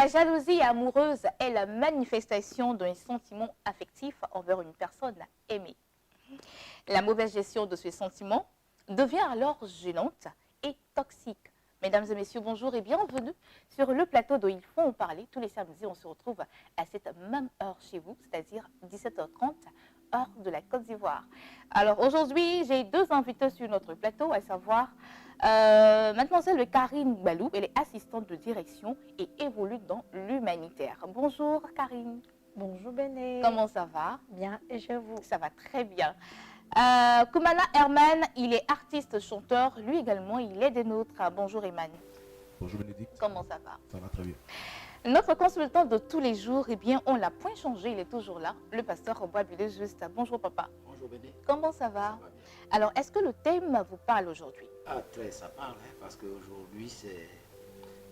La jalousie amoureuse est la manifestation d'un sentiment affectif envers une personne aimée. La mauvaise gestion de ce sentiment devient alors gênante et toxique. Mesdames et messieurs, bonjour et bienvenue sur le plateau dont il faut en parler. Tous les samedis, on se retrouve à cette même heure chez vous, c'est-à-dire 17h30, heure de la Côte d'Ivoire. Alors aujourd'hui, j'ai deux invités sur notre plateau, à savoir mademoiselle Karine Balou. Elle est assistante de direction et évolue dans l'humanitaire. Bonjour Karine. Bonjour Béné. Comment ça va? Bien, et chez vous? Ça va très bien. Koumana Herman, il est artiste chanteur, lui également il est des nôtres. Bonjour Herman. Bonjour Bénédicte. Comment ça va? Ça va très bien. Notre consultant de tous les jours, eh bien on l'a point changé, il est toujours là, le pasteur Bois-Bulé Juste. Bonjour papa. Bonjour Béné. Comment ça va? Ça va bien. Alors est-ce que le thème vous parle aujourd'hui? Ah très, ça parle, hein, parce qu'aujourd'hui c'est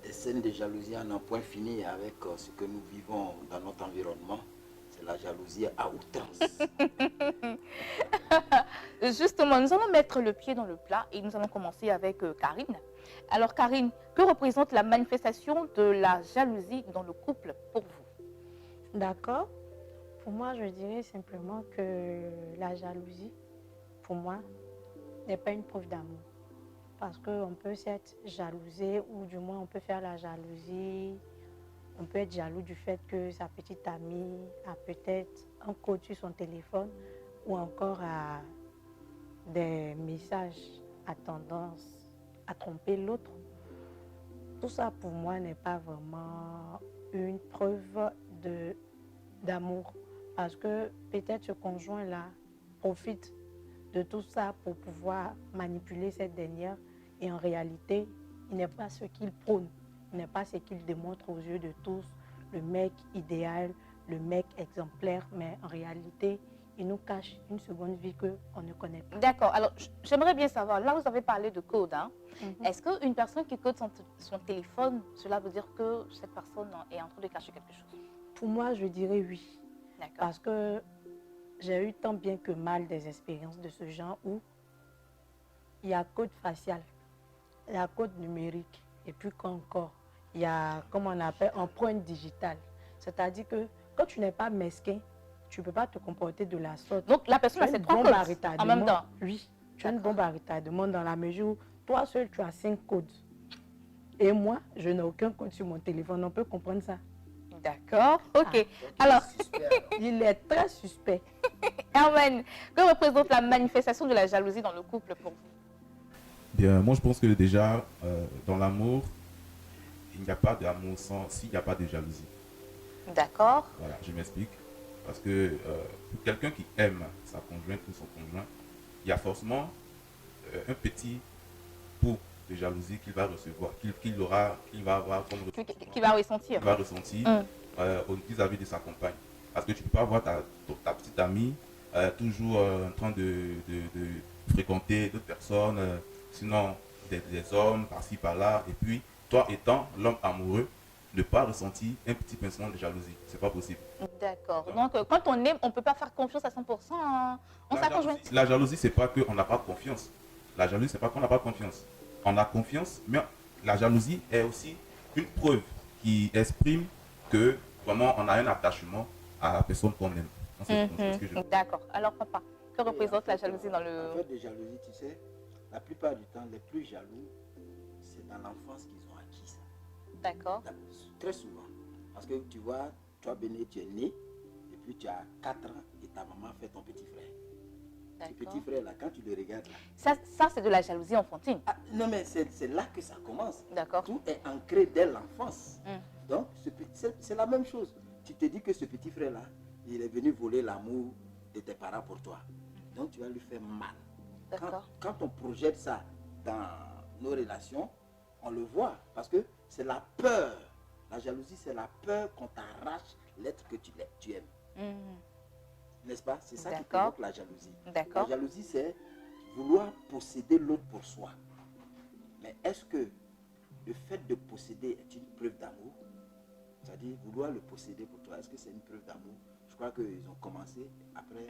des scènes de jalousie à n'en point fini avec ce que nous vivons dans notre environnement. C'est la jalousie à outrance. Justement, nous allons mettre le pied dans le plat et nous allons commencer avec Karine. Alors Karine, que représente la manifestation de la jalousie dans le couple pour vous? D'accord. Pour moi, je dirais simplement que la jalousie, pour moi, n'est pas une preuve d'amour. Parce qu'on peut s'être jalousé, ou du moins on peut faire la jalousie. On peut être jaloux du fait que sa petite amie a peut-être un code sur son téléphone ou encore a des messages à tendance à tromper l'autre. Tout ça pour moi n'est pas vraiment une preuve d'amour, parce que peut-être ce conjoint-là profite de tout ça pour pouvoir manipuler cette dernière et en réalité, il n'est pas ce qu'il prône. N'est pas ce qu'il démontre aux yeux de tous, le mec idéal, le mec exemplaire, mais en réalité, il nous cache une seconde vie qu'on ne connaît pas. D'accord, alors j'aimerais bien savoir, là vous avez parlé de code, hein? Mhm. Est-ce qu'une personne qui code son téléphone, cela veut dire que cette personne est en train de cacher quelque chose? Pour moi, je dirais oui, D'accord. parce que j'ai eu tant bien que mal des expériences de ce genre où il y a code facial, il y a code numérique, et puis qu'encore, il y a, comme on appelle, empreinte digitale. C'est-à-dire que quand tu n'es pas mesquin, tu ne peux pas te comporter de la sorte. Donc la personne a ses trois codes en même temps? Oui, tu as une bombe à retardement dans la mesure où toi seul, tu as 5 codes. Et moi, je n'ai aucun code sur mon téléphone. On peut comprendre ça. D'accord, ok. Ah, Alors, suspect, Il est très suspect. Herman, que représente la manifestation de la jalousie dans le couple pour vous? Bien, moi je pense que déjà, dans l'amour, il n'y a pas d'amour s'il n'y a pas de jalousie. D'accord. Voilà, je m'explique. Parce que pour quelqu'un qui aime sa conjointe ou son conjoint, il y a forcément un petit pot de jalousie qu'il va recevoir, qu'il va avoir comme Qui va ressentir? qu'il va ressentir vis-à-vis de sa compagne. Parce que tu ne peux pas voir ta petite amie toujours en train de fréquenter d'autres personnes, sinon des hommes par-ci par-là, et puis toi étant l'homme amoureux, ne pas ressentir un petit pincement de jalousie. C'est pas possible. D'accord. Donc quand on aime, on ne peut pas faire confiance à 100% en sa conjointe. La jalousie, c'est pas qu'on n'a pas confiance. La jalousie, c'est pas qu'on n'a pas confiance. On a confiance, mais la jalousie est aussi une preuve qui exprime que vraiment on a un attachement à la personne qu'on aime. C'est ce que je veux. D'accord. Alors papa, que représente la jalousie dans En le... fait, de jalousie, tu sais, la plupart du temps, les plus jaloux, c'est dans l'enfance qu'ils ont acquis ça. D'accord. Très souvent. Parce que tu vois, toi Béné, tu es né, et puis tu as 4 ans, et ta maman fait ton petit frère. Ce petit D'accord. frère là, quand tu le regardes là, Ça c'est de la jalousie enfantine. ah, non mais c'est là que ça commence. D'accord. Tout est ancré dès l'enfance. Mm. Donc c'est la même chose. Tu te dis que ce petit frère là, il est venu voler l'amour de tes parents pour toi. Donc tu vas lui faire mal. D'accord. Quand on projette ça dans nos relations, on le voit. Parce que c'est la peur. La jalousie, c'est la peur qu'on t'arrache l'être que tu aimes. Mm. N'est-ce pas? C'est ça qui D'accord. provoque la jalousie. D'accord. La jalousie, c'est vouloir posséder l'autre pour soi. Mais est-ce que le fait de posséder est une preuve d'amour? C'est-à-dire vouloir le posséder pour toi, est-ce que c'est une preuve d'amour? Je crois qu'ils ont commencé après.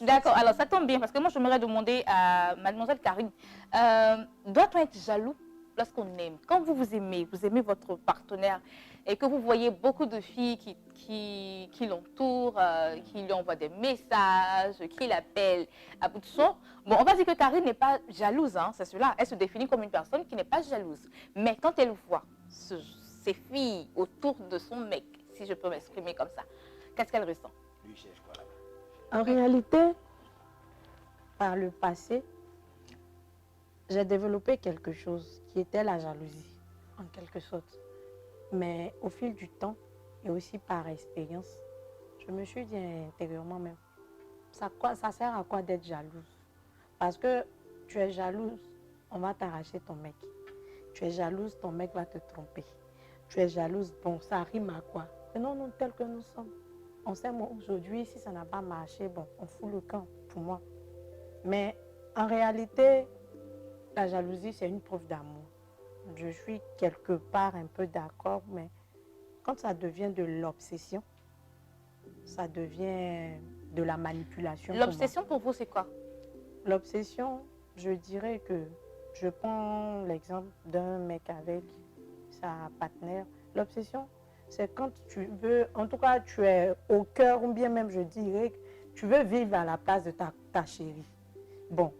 D'accord, alors ça tombe bien parce que moi je m'aurais demandé à mademoiselle Karine, doit-on être jaloux lorsqu'on aime? Quand vous aimez votre partenaire, et que vous voyez beaucoup de filles qui l'entourent, qui lui envoient des messages, qui l'appellent à bout de son, bon, on va dire que Karine n'est pas jalouse, hein, c'est cela. Elle se définit comme une personne qui n'est pas jalouse. Mais quand elle voit ces filles autour de son mec, si je peux m'exprimer comme ça, qu'est-ce qu'elle ressent? Lui cherche quoi là-bas? En réalité, par le passé, j'ai développé quelque chose qui était la jalousie, en quelque sorte. Mais au fil du temps, et aussi par expérience, je me suis dit intérieurement même, ça sert à quoi d'être jalouse? Parce que tu es jalouse, on va t'arracher ton mec. Tu es jalouse, ton mec va te tromper. Tu es jalouse, bon, ça rime à quoi? Mais non, non, tel que nous sommes. On sait, moi, aujourd'hui, si ça n'a pas marché, bon, on fout le camp, pour moi. Mais en réalité, la jalousie, c'est une preuve d'amour. Je suis quelque part un peu d'accord, mais quand ça devient de l'obsession, ça devient de la manipulation. L'obsession pour vous, c'est quoi? L'obsession, je dirais que je prends l'exemple d'un mec avec sa partenaire. L'obsession, c'est quand tu veux, en tout cas, tu es au cœur, ou bien même, je dirais, tu veux vivre à la place de ta chérie. Bon,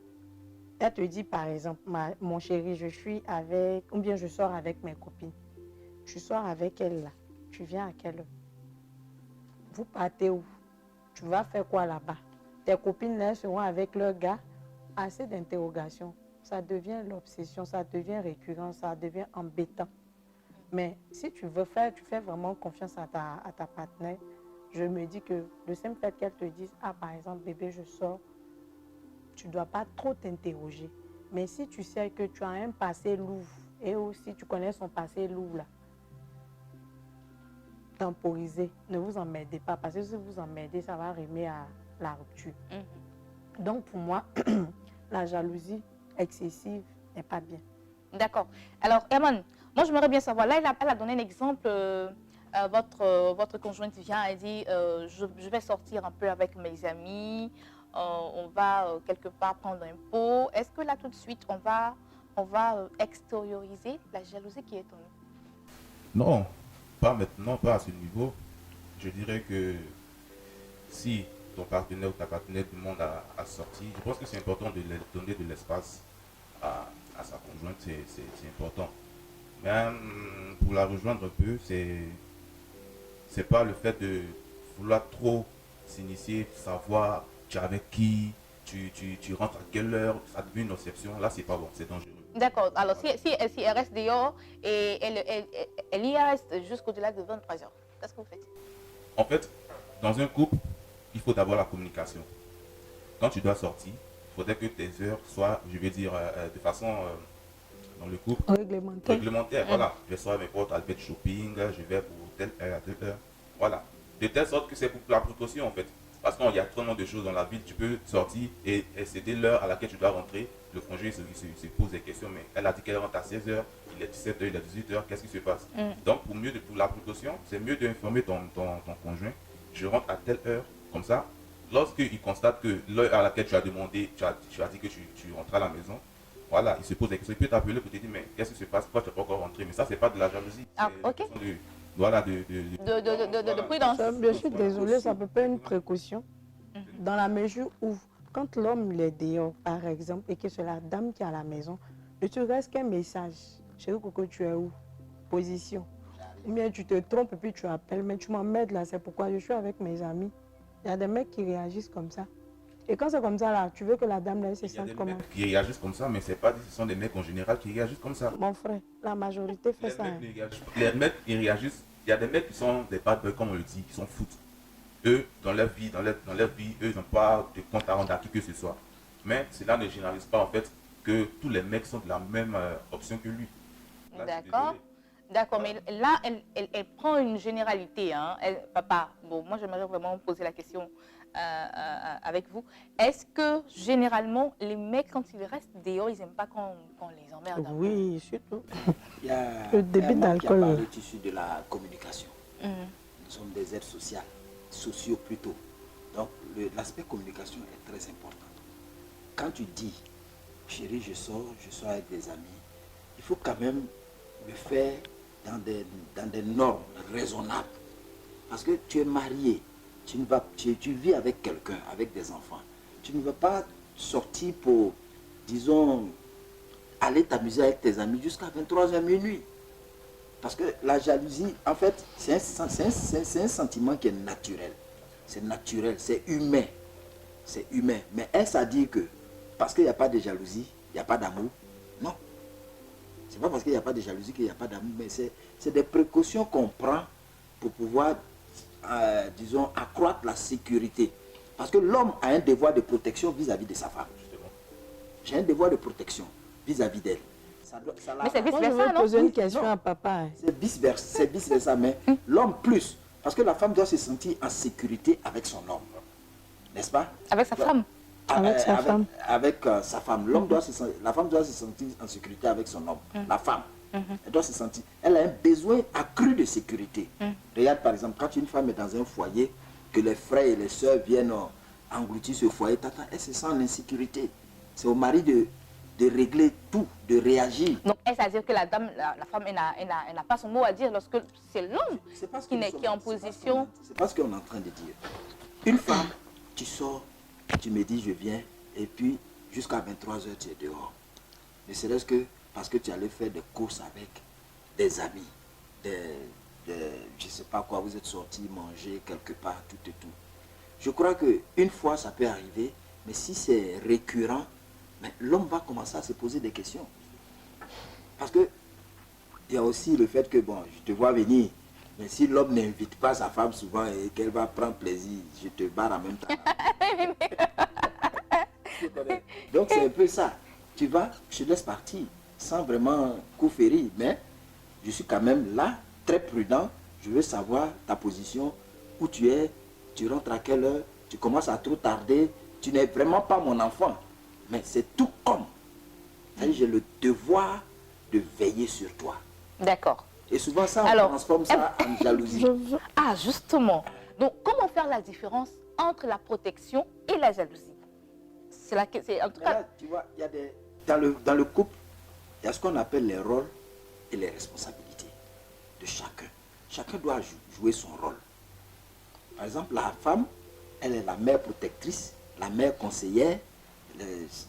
elle te dit, par exemple, mon chéri, je suis avec, ou bien je sors avec mes copines. Tu sors avec elle là, tu viens à quelle heure? Vous partez où? Tu vas faire quoi là-bas? Tes copines là seront avec leurs gars. Assez d'interrogations. Ça devient l'obsession, ça devient récurrent, ça devient embêtant. Mais si tu veux faire, tu fais vraiment confiance à ta partenaire, je me dis que le simple fait qu'elle te dise, ah par exemple, bébé, je sors, tu ne dois pas trop t'interroger. Mais si tu sais que tu as un passé lourd, et aussi tu connais son passé lourd là, temporisé, ne vous emmerdez pas, parce que si vous emmerdez, ça va rimer à la rupture. Donc pour moi, la jalousie excessive n'est pas bien. D'accord. Alors, Herman, moi, j'aimerais bien savoir, là, elle a donné un exemple, votre conjointe vient et dit, je vais sortir un peu avec mes amis, on va quelque part prendre un pot. Est-ce que là, tout de suite, on va extérioriser la jalousie qui est en nous? Non, pas maintenant, pas à ce niveau. Je dirais que si ton partenaire ou ta partenaire demande à sortir, je pense que c'est important de donner de l'espace à sa conjointe, c'est important. Mais pour la rejoindre un peu, c'est pas le fait de vouloir trop s'initier, savoir tu es avec qui, tu rentres à quelle heure, ça devient une obsession. Là, c'est pas bon, c'est dangereux. D'accord. Alors, si elle reste dehors et elle y reste jusqu'au-delà de 23 heures, qu'est-ce que vous faites? En fait, dans un couple, il faut d'abord la communication. Quand tu dois sortir, il faudrait que tes heures soient, je vais dire, de façon dans le couple réglementaire. Voilà, je vais sortir avec votre à faire shopping, je vais pour telle heure à telle heure. Voilà. De telle sorte que c'est pour la précaution en fait. Parce qu'il y a tellement de choses dans la vie, tu peux sortir et c'était l'heure à laquelle tu dois rentrer. Le conjoint se pose des questions, mais elle a dit qu'elle rentre à 16h, il est 17h, il est 18h, qu'est-ce qui se passe? Donc pour la précaution, c'est mieux d'informer ton conjoint, je rentre à telle heure, comme ça, lorsqu'il constate que l'heure à laquelle tu as demandé, tu as dit que tu rentres à la maison, voilà, il se pose des questions, il peut t'appeler pour te dire, mais qu'est-ce qui se passe, pourquoi tu n'es pas encore rentré? Mais ça, c'est pas de la jalousie. Ah, ok. Voilà, de prudence. Je suis désolée, ça peut pas être une précaution. Dans la mesure où, quand l'homme il est dehors, par exemple, et que c'est la dame qui est à la maison, ne te reste qu'un message. Chérie Coco, tu es où? Position. Ou bien tu te trompes et puis tu appelles, mais tu m'emmerdes là, c'est pourquoi je suis avec mes amis. Il y a des mecs qui réagissent comme ça. Et quand c'est comme ça là, tu veux que la dame là se sente comment? Il y a des mecs qui réagissent comme ça, mais c'est pas dit, ce sont des mecs en général qui réagissent comme ça. Mon frère, la majorité fait ça. Les mecs, ils réagissent. Il y a des mecs qui sont des bad boys, comme on le dit, qui sont foot. Eux, dans leur vie, eux, ils n'ont pas de compte à rendre à qui que ce soit. Mais cela ne généralise pas en fait que tous les mecs sont de la même option que lui. D'accord. D'accord, mais là, elle prend une généralité. Hein. Papa, bon, moi, j'aimerais vraiment poser la question avec vous. Est-ce que, généralement, les mecs, quand ils restent dehors, ils n'aiment pas qu'on les emmerde? Oui, surtout. Il y a le débit d'alcool. Qui issu de la communication. Nous sommes des êtres sociaux plutôt. Donc, l'aspect communication est très important. Quand tu dis, chérie, je sors avec des amis, il faut quand même me faire dans des normes raisonnables. Parce que tu es marié, tu vis avec quelqu'un, avec des enfants. Tu ne vas pas sortir pour, disons, aller t'amuser avec tes amis jusqu'à 23h minuit. Parce que la jalousie, en fait, c'est un sentiment qui est naturel. C'est naturel, c'est humain. C'est humain. Mais est-ce à dire que parce qu'il n'y a pas de jalousie, il n'y a pas d'amour? Non. C'est pas parce qu'il n'y a pas de jalousie qu'il n'y a pas d'amour, mais c'est des précautions qu'on prend pour pouvoir, disons, accroître la sécurité. Parce que l'homme a un devoir de protection vis-à-vis de sa femme. J'ai un devoir de protection vis-à-vis d'elle. Mais c'est Moi, je vice-versa, veux non? poser une question Non. à papa. C'est vice-versa, mais l'homme plus. Parce que la femme doit se sentir en sécurité avec son homme. N'est-ce pas? Avec sa femme. Avec sa femme. Avec sa femme. La femme doit se sentir en sécurité avec son homme. La femme. Elle doit se sentir. Elle a un besoin accru de sécurité. Regarde par exemple, quand une femme est dans un foyer, que les frères et les sœurs viennent engloutir ce foyer, elle se sent en insécurité. C'est au mari de régler tout, de réagir. Donc, est-ce à dire que la dame, la femme, elle n'a pas son mot à dire lorsque c'est l'homme qui est en position... C'est pas ce qu'on est en train de dire. Une femme, tu sors, tu me dis je viens, et puis jusqu'à 23h tu es dehors. Ne serait-ce que parce que tu allais faire des courses avec des amis, je ne sais pas quoi, vous êtes sortis manger quelque part, tout et tout. Je crois qu'une fois ça peut arriver, mais si c'est récurrent, mais l'homme va commencer à se poser des questions. Parce que il y a aussi le fait que, bon, je te vois venir, mais si l'homme n'invite pas sa femme souvent et qu'elle va prendre plaisir, je te barre en même temps. Donc c'est un peu ça. Tu vas, je te laisse partir, sans vraiment coup férir, mais je suis quand même là, très prudent. Je veux savoir ta position, où tu es, tu rentres à quelle heure, tu commences à trop tarder, tu n'es vraiment pas mon enfant. Mais c'est tout comme. C'est-à-dire, j'ai le devoir de veiller sur toi. D'accord. Et souvent, ça, on Alors, transforme ça en jalousie. Ah, justement. Donc, comment faire la différence entre la protection et la jalousie? C'est en tout Mais cas... là, tu vois, il y a dans le couple, il y a ce qu'on appelle les rôles et les responsabilités de chacun. Chacun doit jouer son rôle. Par exemple, la femme, elle est la mère protectrice, la mère conseillère,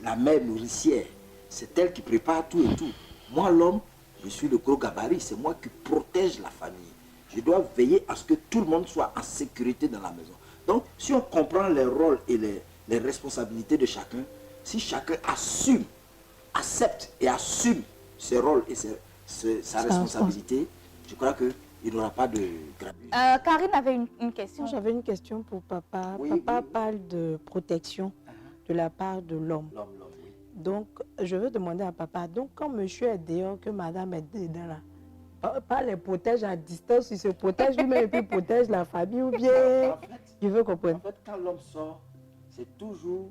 la mère nourricière. C'est elle qui prépare tout et tout. Moi, l'homme, je suis le gros gabarit. C'est moi qui protège la famille. Je dois veiller à ce que tout le monde soit en sécurité dans la maison. Donc, si on comprend les rôles et les responsabilités de chacun, si chacun assume, accepte et assume ses rôles et sa responsabilité, je crois qu'il n'aura pas de gravité. Karine avait une question. J'avais une question pour papa. Oui, Papa oui. parle de protection de la part de l'homme. L'homme, oui. Donc, je veux demander à papa, donc quand monsieur est dehors, que madame est dedans là, papa les protège à distance, il se protège lui-même et puis protège la famille ou bien... Je veux comprendre. En fait, quand l'homme sort, c'est toujours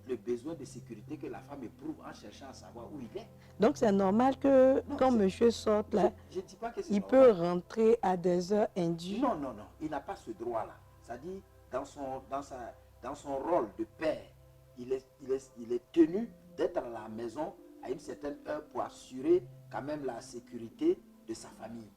le besoin de sécurité que la femme éprouve en cherchant à savoir où il est. Donc, c'est normal que Non, quand c'est- monsieur sort là, Je ne dis pas que c'est il normal. peut rentrer à des heures indues. Non, non, non. Il n'a pas ce droit-là. C'est-à-dire, dans son rôle de père, il est tenu d'être à la maison à une certaine heure pour assurer quand même la sécurité de sa famille.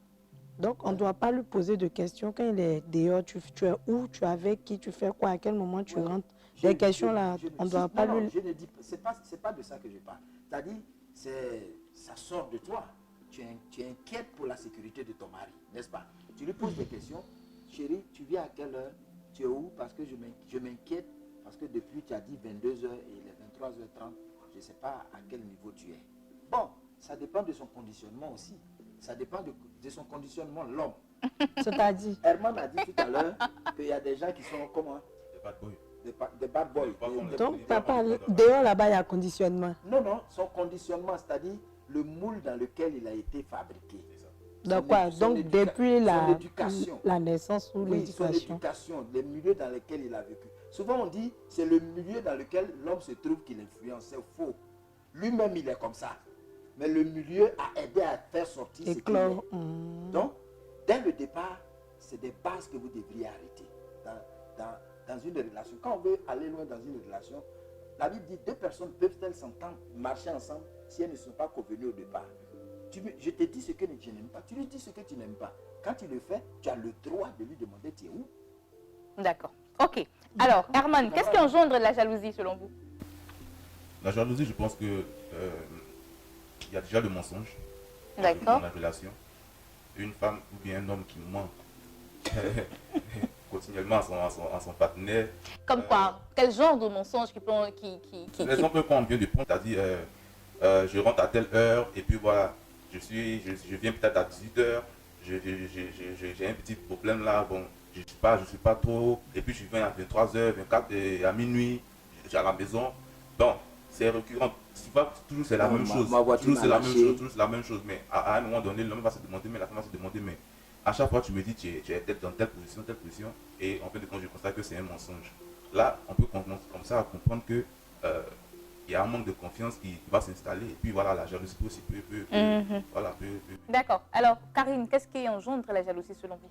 Donc, on ne doit pas lui poser de questions. Quand il est dehors, tu es où, tu es avec qui, tu fais quoi, à quel moment tu Ouais. rentres. Je- Des questions je- là, je- on ne si- doit pas non, lui... je ne dis pas, c'est pas de ça que je parle. C'est-à-dire, ça sort de toi. Tu es inquiète pour la sécurité de ton mari, n'est-ce pas? Tu lui poses des questions. Chérie, tu viens à quelle heure? Tu es où? Parce que je m'inquiète. Parce que depuis, tu as dit 22h et il est 23h30. Je ne sais pas à quel niveau tu es. Bon, ça dépend de son conditionnement aussi. Ça dépend de son conditionnement, l'homme. C'est-à-dire, Herman a dit tout à l'heure qu'il y a des gens qui sont comment? Des bad boys. Des bad boys. donc papa, dehors là-bas, il y a conditionnement. Non, son conditionnement, c'est-à-dire le moule dans lequel il a été fabriqué. Donc quoi? Donc depuis son éducation. la naissance ou Oui, son l'éducation. éducation, les milieux dans lesquels il a vécu. Souvent on dit, c'est le milieu dans lequel l'homme se trouve qu'il influence. C'est faux. Lui-même, il est comme ça. Mais le milieu a aidé à faire sortir ce qu'il est. Éclore. Donc, dès le départ, c'est des bases que vous devriez arrêter dans une relation. Quand on veut aller loin dans une relation, la Bible dit 2 personnes peuvent-elles s'entendre, marcher ensemble si elles ne sont pas convenues au départ. je te dis ce que je n'aime pas, tu lui dis ce que tu n'aimes pas. Quand tu le fais, tu as le droit de lui demander tu es où. D'accord. Ok. Alors, Herman, qu'est-ce qui engendre la jalousie selon vous? La jalousie, je pense que il y a déjà le mensonge dans D'accord. la relation. Une femme ou bien un homme qui ment continuellement à son partenaire. Comme quoi? Quel genre de mensonge qui peut... L'exemple qu'on vient de prendre, c'est-à-dire je rentre à telle heure et puis voilà, je viens peut-être à 18h, j'ai un petit problème là, bon, je suis pas trop, et puis je viens à 23h, 24 et à minuit, je suis à la maison. Bon, c'est récurrent, toujours c'est la même chose, toujours c'est la même chose, toujours c'est la même chose, mais à un moment donné, l'homme va se demander, mais la femme va se demander, mais à chaque fois tu me dis tu es dans telle position, et en fin de compte je constate que c'est un mensonge. Là, on peut commencer comme ça à comprendre que il y a un manque de confiance qui va s'installer, et puis voilà, la jalousie aussi voilà, D'accord. Alors, Karine, qu'est-ce qui engendre la jalousie selon vous?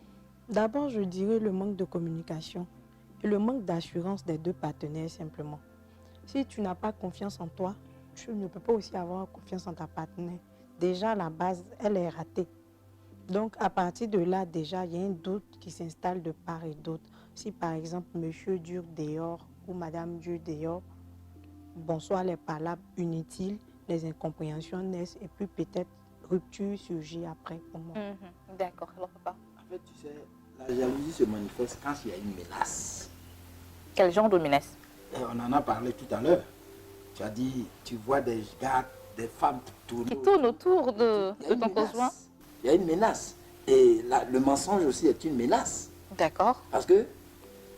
D'abord, je dirais le manque de communication et le manque d'assurance des deux partenaires simplement. Si tu n'as pas confiance en toi, tu ne peux pas aussi avoir confiance en ta partenaire. Déjà, la base, elle est ratée. Donc, à partir de là, déjà, il y a un doute qui s'installe de part et d'autre. Si, par exemple, monsieur dure dehors ou madame dure dehors, bonsoir, les paroles inutiles, les incompréhensions naissent et puis peut-être rupture surgit après pour moi. D'accord. Alors, papa. En fait, tu sais, la jalousie se manifeste quand il y a une menace. Quel genre de menace? On en a parlé tout à l'heure. Tu as dit, tu vois des gars, des femmes qui tournent autour de ton conjoint. Il y a une menace. Et le mensonge aussi est une menace. D'accord. Parce que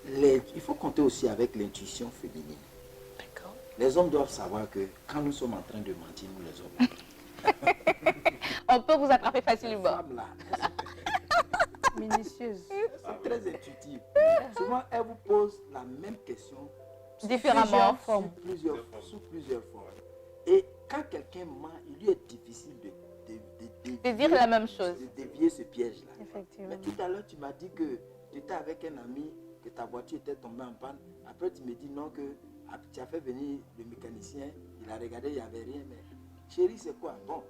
il faut compter aussi avec l'intuition féminine. D'accord. Les hommes doivent savoir que quand nous sommes en train de mentir, nous les hommes, on peut vous attraper facilement. Les femmes là, minutieuse. Elles sont très intuitives. Souvent, elles vous posent la même question différemment, sous plusieurs formes. Et quand quelqu'un ment, il lui est difficile de dire la même chose. De dévier ce piège-là. Effectivement. Mais tout à l'heure, tu m'as dit que tu étais avec un ami, que ta voiture était tombée en panne. Après, tu me dis non, que tu as fait venir le mécanicien, il a regardé, il n'y avait rien. Mais chérie, c'est quoi? Bon,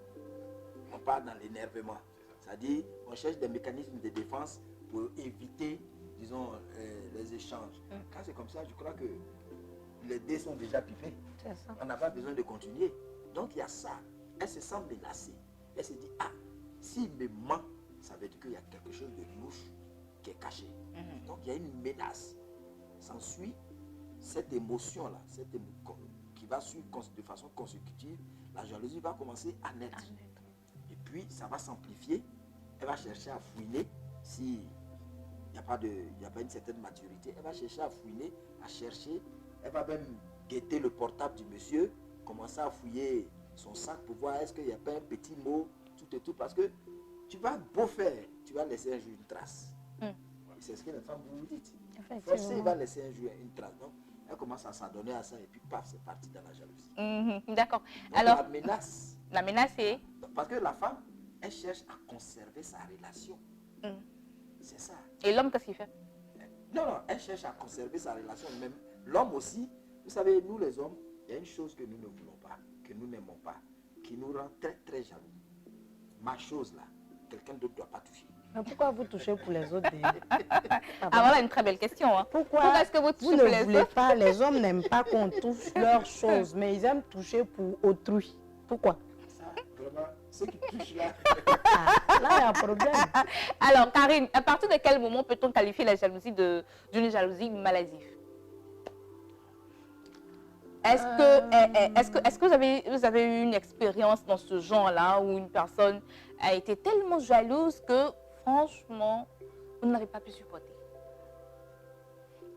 on part dans l'énervement. C'est-à-dire, on cherche des mécanismes de défense pour éviter, disons, les échanges. Quand c'est comme ça, je crois que les dés sont déjà pipés. On n'a pas besoin de continuer. Donc, il y a ça. Elle se sent menacée. Elle se dit, ah, s'il me ment, ça veut dire qu'il y a quelque chose de louche qui est caché. Donc, il y a une menace. S'ensuit cette émotion-là, qui va suivre de façon consécutive, la jalousie va commencer à naître. Et puis, ça va s'amplifier. Elle va chercher à fouiner. Si il n'y a pas une certaine maturité, elle va chercher à fouiner, à chercher. Elle va même guetter le portable du monsieur, commencer à fouiller son sac pour voir est-ce qu'il n'y a pas un petit mot, tout et tout. Parce que tu vas beau faire, tu vas laisser un jour une trace. C'est ce que les femmes vous dites. Forcément, il va laisser un jour une trace. Donc, elle commence à s'adonner à ça et puis paf, c'est parti dans la jalousie. D'accord. Alors, la menace est... Parce que la femme, elle cherche à conserver sa relation. C'est ça. Et l'homme, qu'est-ce qu'il fait? Non, elle cherche à conserver sa relation. Même l'homme aussi, vous savez, nous les hommes, il y a une chose que nous ne voulons pas, que nous n'aimons pas, qui nous rend très très jaloux. Ma chose là, quelqu'un d'autre ne doit pas toucher. Mais pourquoi vous touchez pour les autres? Voilà une très belle question. Pourquoi est-ce que vous touchez vous pour ne les voulez autres? pas, les hommes n'aiment pas qu'on touche leurs choses, mais ils aiment toucher pour autrui. Pourquoi? Ça, vraiment, ceux qui touchent là. Là, il y a un problème. Alors, Karine, à partir de quel moment peut-on qualifier la jalousie d'une jalousie maladive? Est-ce que vous avez eu une expérience dans ce genre-là où une personne a été tellement jalouse que, franchement, vous n'avez pas pu supporter?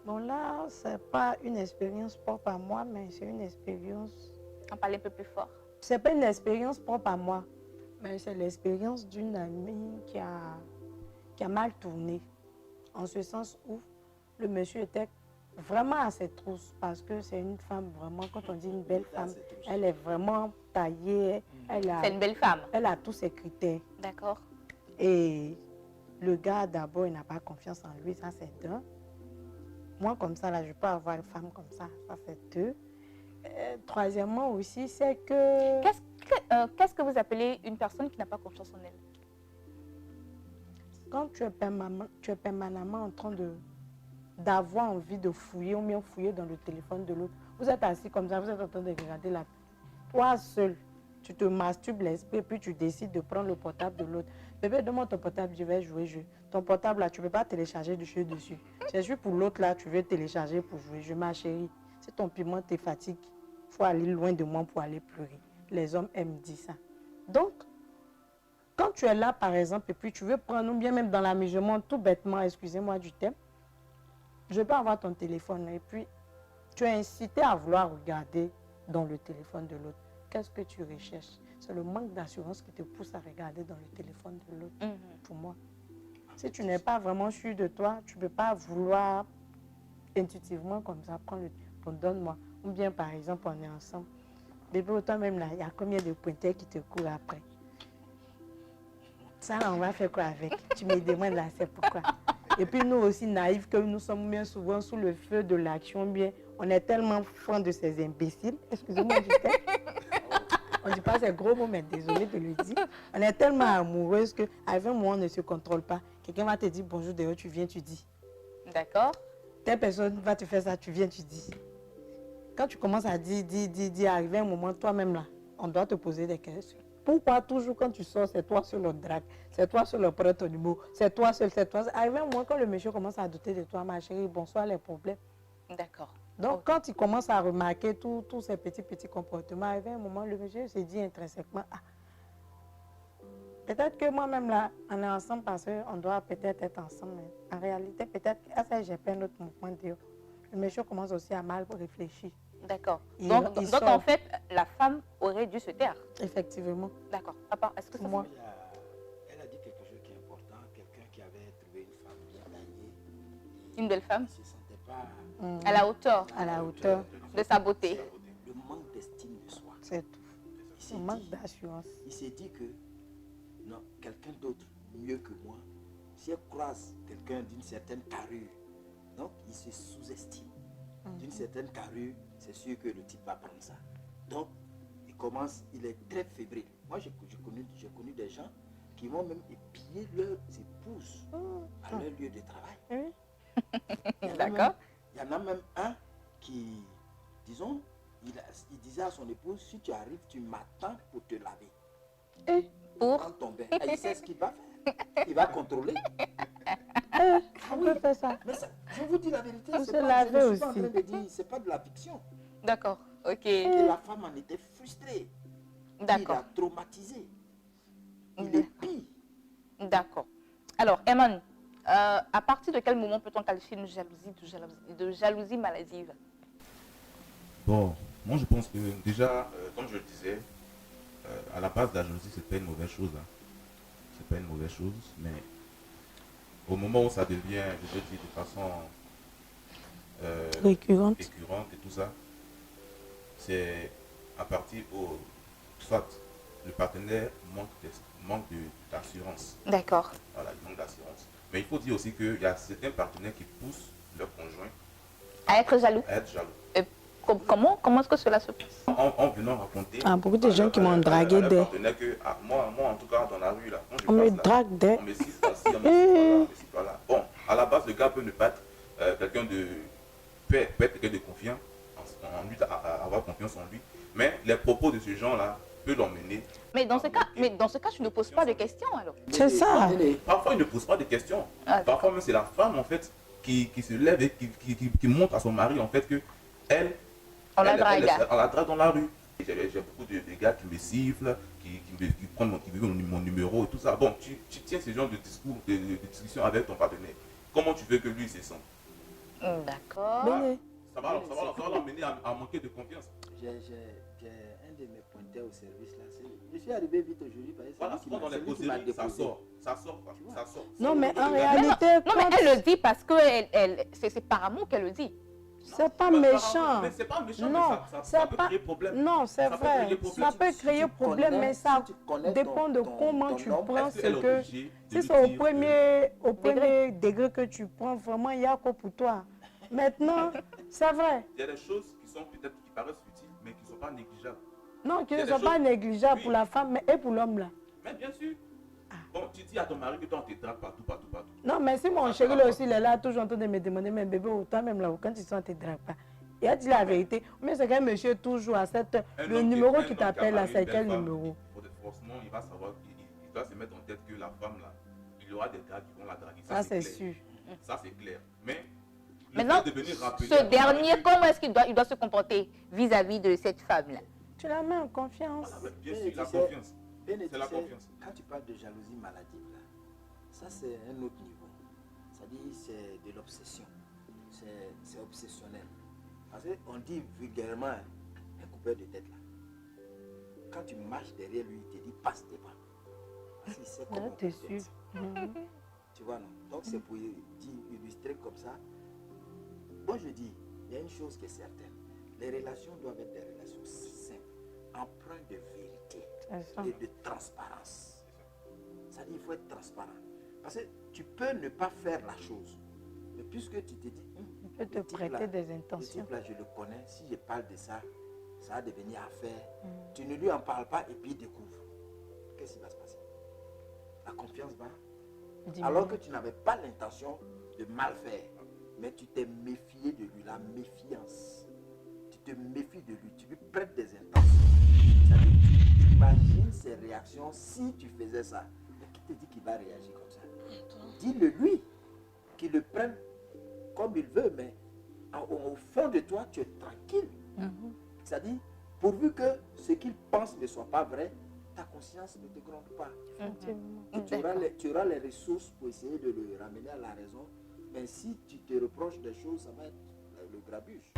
Bon, là, ce n'est pas une expérience propre à moi, mais c'est une expérience... On parlait un peu plus fort. Ce n'est pas une expérience propre à moi, mais c'est l'expérience d'une amie qui a mal tourné. En ce sens où le monsieur était vraiment à ses trousses, parce que c'est une femme vraiment, quand on dit une belle femme, elle est vraiment taillée. C'est une belle femme. Elle a tous ses critères. D'accord. Et le gars, d'abord, il n'a pas confiance en lui, ça c'est d'un. Moi, comme ça, là, je peux avoir une femme comme ça c'est deux. Troisièmement aussi, c'est que... Qu'est-ce que vous appelez une personne qui n'a pas confiance en elle? Quand tu es permanemment en train d'avoir envie de fouiller ou bien fouiller dans le téléphone de l'autre. Vous êtes assis comme ça, vous êtes en train de regarder la... Toi seul, tu te masturbes l'esprit, puis tu décides de prendre le portable de l'autre. Bébé, donne-moi ton portable, je vais jouer jeu. Ton portable là, tu ne peux pas télécharger du jeu dessus. C'est juste pour l'autre là, tu veux télécharger pour jouer jeu, ma chérie. Si ton piment te fatigue, il faut aller loin de moi pour aller pleurer. Les hommes aiment dire ça. Donc, quand tu es là, par exemple, et puis tu veux prendre, ou bien même dans l'amusement, tout bêtement, excusez-moi du thème, je peux avoir ton téléphone et puis tu es incité à vouloir regarder dans le téléphone de l'autre. Qu'est-ce que tu recherches? C'est le manque d'assurance qui te pousse à regarder dans le téléphone de l'autre, pour moi. Si tu n'es pas vraiment sûr de toi, tu ne peux pas vouloir intuitivement comme ça prendre le téléphone, donne-moi. Ou bien, par exemple, on est ensemble. Bébé, toi-même, là, il y a combien de pointeurs qui te courent après? Ça, on va faire quoi avec? Tu me demandes là, c'est pourquoi. Et puis nous aussi, naïfs que nous sommes bien souvent sous le feu de l'action, bien, on est tellement fans de ces imbéciles. Excusez-moi du terme. On ne dit pas ces gros mots, mais désolé de le dire. On est tellement amoureuses qu'à un moment, on ne se contrôle pas. Quelqu'un va te dire bonjour, d'ailleurs, tu viens, tu dis. D'accord. Telle personne va te faire ça, tu viens, tu dis. Quand tu commences à dire, arrivé un moment, toi-même là, on doit te poser des questions. Pourquoi toujours quand tu sors, c'est toi sur le drague, c'est toi sur le prêtre au numéro, c'est toi seul, c'est toi seul. Arrivé un moment, quand le monsieur commence à douter de toi, ma chérie, bonsoir les problèmes. D'accord. Donc, quand il commence à remarquer tous ces petits comportements, arrivé un moment, le monsieur se dit intrinsèquement, ah, peut-être que moi-même là, on est ensemble parce qu'on doit peut-être être ensemble. Mais en réalité, peut-être que j'ai pas un autre mouvement de le monsieur commence aussi à mal réfléchir. D'accord. Il Donc sort. en fait, la femme aurait dû se taire. Effectivement. D'accord. Papa, est-ce que ça Moi. Elle a dit quelque chose qui est important. Quelqu'un qui avait trouvé une femme bien taillée. Une belle femme. Il ne se sentait pas à la hauteur À la hauteur. de sa beauté. le manque d'estime de soi. C'est tout. Le manque d'assurance. Il s'est dit que non, quelqu'un d'autre mieux que moi, si elle croise quelqu'un d'une certaine carrure, donc il se sous-estime. D'une certaine carrure, c'est sûr que le type va prendre ça. Donc, il est très fébrile. Moi, j'ai connu des gens qui vont même épier leurs épouses à leur lieu de travail. D'accord. Il y en a même un qui, disons, il disait à son épouse, si tu arrives, tu m'attends pour te laver. Pour Prends ton bain. Et il sait ce qu'il va faire. Il va contrôler. On peut faire ça. Mais ça, je vous dis la vérité, Faut c'est se pas, laver je ne suis pas en aussi. train de dire, c'est pas de la fiction. D'accord. Ok. Et la femme en était frustrée. Il D'accord. a traumatisé. Il est pire. D'accord. Alors, Eman, à partir de quel moment peut-on qualifier une jalousie maladive? Bon, moi je pense que déjà, comme je le disais, à la base de la jalousie, c'est pas une mauvaise chose. Hein. C'est pas une mauvaise chose, mais au moment où ça devient, je veux dire, de façon Récurrente. et tout ça, c'est à partir où soit le partenaire manque d'assurance. D'accord. Voilà, il manque d'assurance. Mais il faut dire aussi qu'il y a certains partenaires qui poussent leur conjoint À être jaloux. à être jaloux. Comment est-ce que cela se passe? En venant raconter Beaucoup de gens qui m'ont dragué des des... partenaires que moi en tout cas dans la rue là, quand je On me passe là, drague des... on me cite pas-ci, on me cite pas là, on me cite pas là. Bon, à la base le gars peut ne pas être quelqu'un de peut être quelqu'un de confiant en lui, avoir confiance en lui, mais les propos de ce genre là peuvent l'emmener. Mais dans ce cas, tu ne poses pas de questions alors. C'est ça. Parfois il ne pose pas de questions. Ah, Parfois même c'est la femme en fait qui se lève et qui montre à son mari en fait que elle On la drague. On la drague dans la rue. J'ai beaucoup de gars qui me sifflent, qui prennent mon numéro et tout ça. Bon, tu tiens ce genre de discours, de discussion avec ton partenaire. Comment tu veux que lui se sente? D'accord. Béné. Ça va l'emmener à manquer de confiance. J'ai un de mes pointeurs au service là. Je suis arrivé vite aujourd'hui parce que Voilà, souvent dans les causeries, ça sort. Ça sort. Non, mais en Mais réalité, non, mais elle le dit parce que c'est par amour qu'elle le dit. c'est pas méchant. Mais c'est pas méchant, Non, mais ça peut c'est pas... créer problème. Non, c'est Ça peut vrai. créer problème. Ça peut créer problème, mais ça si tu connais dépend de ton comment homme, tu prends est-ce ce qu'elle est que... obligée de Si lui c'est au dire premier degré que tu prends, vraiment, il y a quoi pour toi. Maintenant, c'est vrai. Il y a des choses qui sont peut-être qui paraissent futiles, mais qui ne sont pas négligeables. Non, qu'ils Il y a ne des soient pas choses- négligeables Oui. pour la femme mais, et pour l'homme là. Mais bien sûr. Bon, tu dis à ton mari que toi, on te drague partout. Non, mais si mon Ça, chéri ça là va aussi, il est là toujours en train de me demander, mais bébé, toi-même là, quand tu sens, tu ne te dragues pas. Il a dit la vérité. Mais c'est qu'un monsieur toujours à cette heure. Un Le homme numéro un qui homme t'appelle a là, marié c'est une belle quel femme, numéro? Forcément, il va savoir, il doit se mettre en tête que la femme là, il y aura des gars qui vont la draguer. Ça, c'est clair. sûr. Ça, c'est clair. Mais le Maintenant, fait de venir rappeler à ce ton dernier, mari que- comment est-ce qu'il doit se comporter vis-à-vis de cette femme-là? Tu la mets en confiance. Ah, bien Mais sûr, tu la sais, confiance. Ben, tu C'est la sais, confiance. quand tu parles de jalousie maladive, là, ça c'est un autre niveau. C'est-à-dire c'est de l'obsession. C'est obsessionnel. Parce qu'on dit vulgairement un coupeur de tête là. Quand tu marches derrière lui, il te dit passe devant. Parce qu'il sait comment Là, t'es couper. sûr. Mhm. Tu vois, non? Donc c'est pour dire, illustrer comme ça. Moi je dis, il y a une chose qui est certaine. Les relations doivent être des relations simples, empreintes de vérité C'est ça. et de transparence. C'est-à-dire qu'il faut être transparent. Parce que tu peux ne pas faire la chose. Mais puisque tu te dis, Il peut te le type prêter là, des le intentions. type là, je le connais, si je parle de ça, ça va devenir affaire. Tu ne lui en parles pas et puis il découvre. Qu'est-ce qui va se passer? La confiance va. Alors que tu n'avais pas l'intention de mal faire, mais tu t'es méfié de lui, la méfiance. Tu te méfies de lui, tu lui prêtes des intentions. C'est-à-dire que tu imagines ses réactions si tu faisais ça. Mais qui te dit qu'il va réagir comme ça? Dis-le lui, qu'il le prenne comme il veut, mais au fond de toi, tu es tranquille. C'est-à-dire, pourvu que ce qu'il pense ne soit pas vrai, ta conscience ne te gronde pas. Effectivement. Et tu auras les ressources pour essayer de le ramener à la raison. Mais si tu te reproches des choses, ça va être le grabuge.